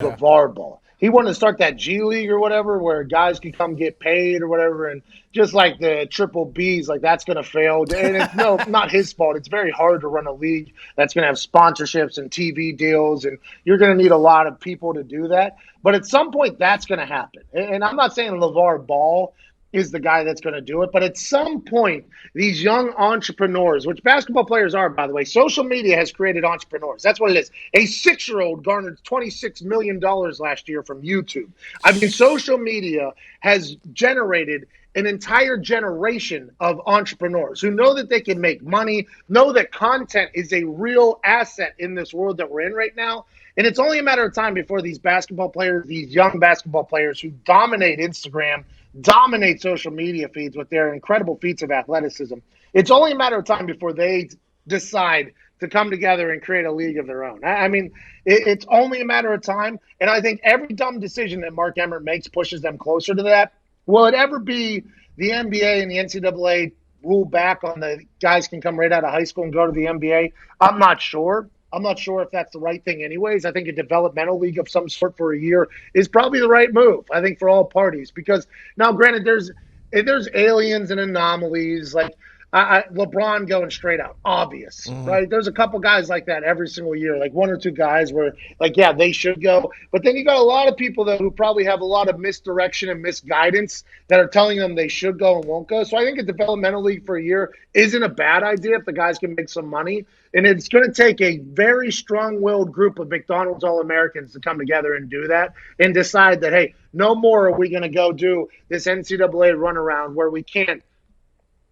LeVar Ball. He wanted to start that G League or whatever where guys can come get paid or whatever. And just like the triple Bs, like that's going to fail. And it's not his fault. It's very hard to run a league that's going to have sponsorships and TV deals. And you're going to need a lot of people to do that. But at some point, that's going to happen. And I'm not saying LeVar Ball is the guy that's going to do it. But at some point, these young entrepreneurs, which basketball players are, by the way, social media has created entrepreneurs. That's what it is. A 6-year-old garnered $26 million last year from YouTube. I mean, social media has generated an entire generation of entrepreneurs who know that they can make money, know that content is a real asset in this world that we're in right now. And it's only a matter of time before these basketball players, these young basketball players who dominate Instagram, dominate social media feeds with their incredible feats of athleticism. It's only a matter of time before they decide to come together and create a league of their own. I mean, it's only a matter of time. And I think every dumb decision that Mark Emmert makes pushes them closer to that. Will it ever be the NBA and the NCAA rule back on the guys can come right out of high school and go to the NBA? I'm not sure. I'm not sure if that's the right thing anyways. I think a developmental league of some sort for a year is probably the right move, I think, for all parties. Because now, granted, there's aliens and anomalies. Like LeBron going straight out, obvious, right? There's a couple guys like that every single year, like one or two guys where, like, yeah, they should go. But then you got a lot of people that who probably have a lot of misdirection and misguidance that are telling them they should go and won't go. So I think a developmental league for a year isn't a bad idea if the guys can make some money. And it's going to take a very strong-willed group of McDonald's All-Americans to come together and do that and decide that, hey, no more are we going to go do this NCAA runaround where we can't,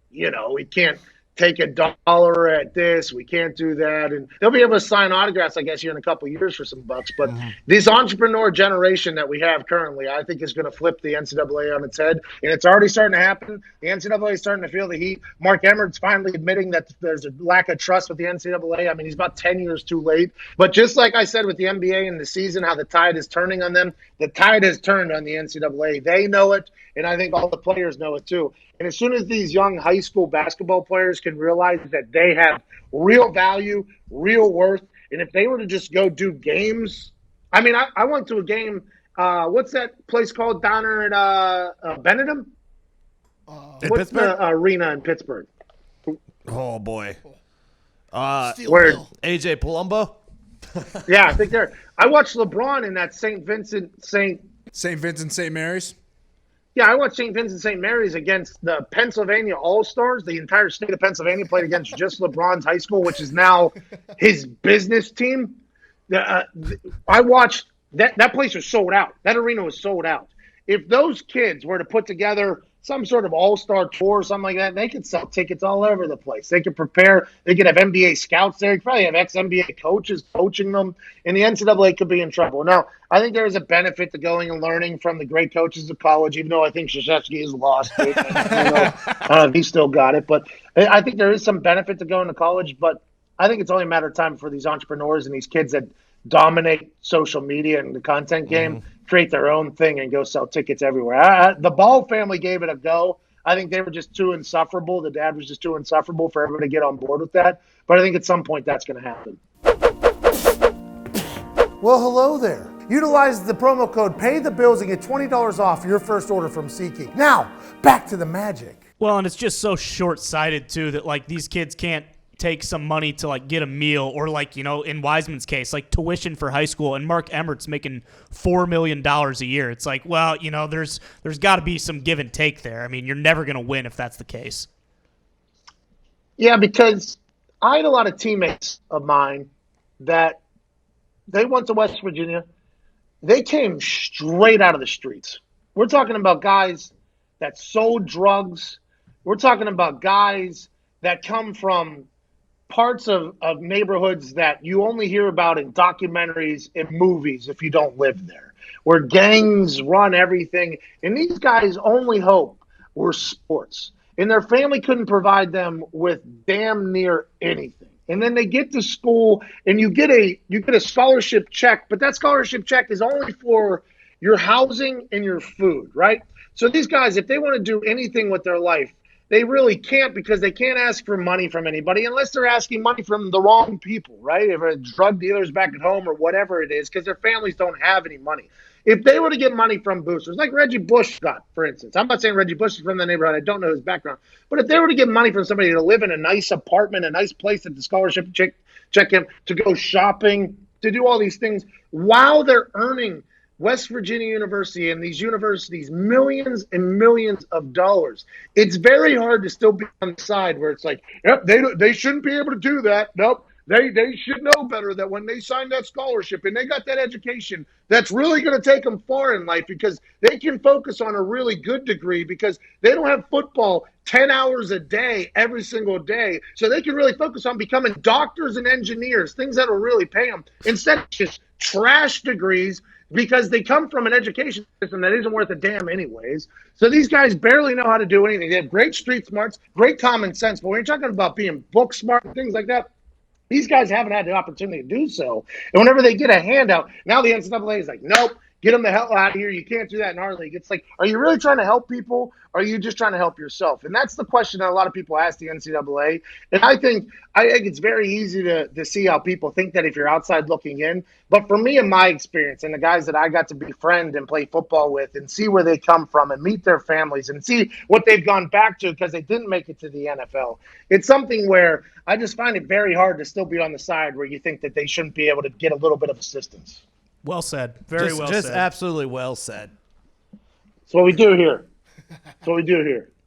we can't take $1 at this. We can't do that. And they'll be able to sign autographs, I guess, here in a couple of years for some bucks. But this entrepreneur generation that we have currently, I think is going to flip the NCAA on its head. And it's already starting to happen. The NCAA is starting to feel the heat. Mark Emmert's finally admitting that there's a lack of trust with the NCAA. I mean, he's about 10 years too late. But just like I said with the NBA in the season, how the tide is turning on them, the tide has turned on the NCAA. They know it, and I think all the players know it too. And as soon as these young high school basketball players can realize that they have real value, real worth, and if they were to just go do games, I mean, I went to a game. What's that place called down there at Benedum? What's the arena in Pittsburgh? Oh boy, where AJ Palumbo? Yeah, I think there. I watched LeBron in that St. Vincent St. Mary's. Yeah, I watched St. Vincent St. Mary's against the Pennsylvania All-Stars. The entire state of Pennsylvania played against just LeBron's high school, which is now his business team. I watched that place was sold out. That arena was sold out. If those kids were to put together some sort of all-star tour or something like that, they could sell tickets all over the place. They could prepare. They could have NBA scouts there. You could probably have ex-NBA coaches coaching them, and the NCAA could be in trouble. Now, I think there is a benefit to going and learning from the great coaches of college, even though I think Krzyzewski is lost. I don't know if he still got it. But I think there is some benefit to going to college, but I think it's only a matter of time for these entrepreneurs and these kids that dominate social media and the content game, create their own thing and go sell tickets everywhere. The Ball family gave it a go. I think they were just too insufferable. The dad was just too insufferable for everyone to get on board with that. But I think at some point that's going to happen. Well, hello there. Utilize the promo code PAYTHEBILLS and get $20 off your first order from SeatGeek. Now, back to the magic. Well, and it's just so short-sighted, too, that, like, these kids can't take some money to, like, get a meal or, like, in Wiseman's case, like, tuition for high school, and Mark Emmert's making $4 million a year. It's like, well, there's got to be some give and take there. I mean, you're never going to win if that's the case. Yeah, because I had a lot of teammates of mine that they went to West Virginia. They came straight out of the streets. We're talking about guys that sold drugs. We're talking about guys that come from parts of neighborhoods that you only hear about in documentaries and movies if you don't live there, where gangs run everything. And these guys' only hope were sports. And their family couldn't provide them with damn near anything. And then they get to school and you get a scholarship check, but that scholarship check is only for your housing and your food, right? So these guys, if they want to do anything with their life, they really can't, because they can't ask for money from anybody unless they're asking money from the wrong people, right? If it's drug dealers back at home or whatever it is, because their families don't have any money. If they were to get money from boosters, like Reggie Bush got, for instance, I'm not saying Reggie Bush is from the neighborhood. I don't know his background. But if they were to get money from somebody to live in a nice apartment, a nice place that the scholarship check him, to go shopping, to do all these things while they're earning West Virginia University and these universities millions and millions of dollars, it's very hard to still be on the side where it's like, yep, they shouldn't be able to do that. Nope. They should know better that when they signed that scholarship and they got that education, that's really going to take them far in life, because they can focus on a really good degree because they don't have football 10 hours a day every single day. So they can really focus on becoming doctors and engineers, things that will really pay them, instead of just trash degrees, because they come from an education system that isn't worth a damn anyways. So these guys barely know how to do anything. They have great street smarts, great common sense, but when you're talking about being book smart and things like that, these guys haven't had the opportunity to do so. And whenever they get a handout, now the NCAA is like, nope, get them the hell out of here. You can't do that in our league. It's like, are you really trying to help people? Or are you just trying to help yourself? And that's the question that a lot of people ask the NCAA. And I think it's very easy to see how people think that if you're outside looking in. But for me, in my experience, and the guys that I got to befriend and play football with and see where they come from and meet their families and see what they've gone back to because they didn't make it to the NFL, it's something where I just find it very hard to still be on the side where you think that they shouldn't be able to get a little bit of assistance. Well said. Very well just said. Absolutely well said. That's what we do here. That's what we do here.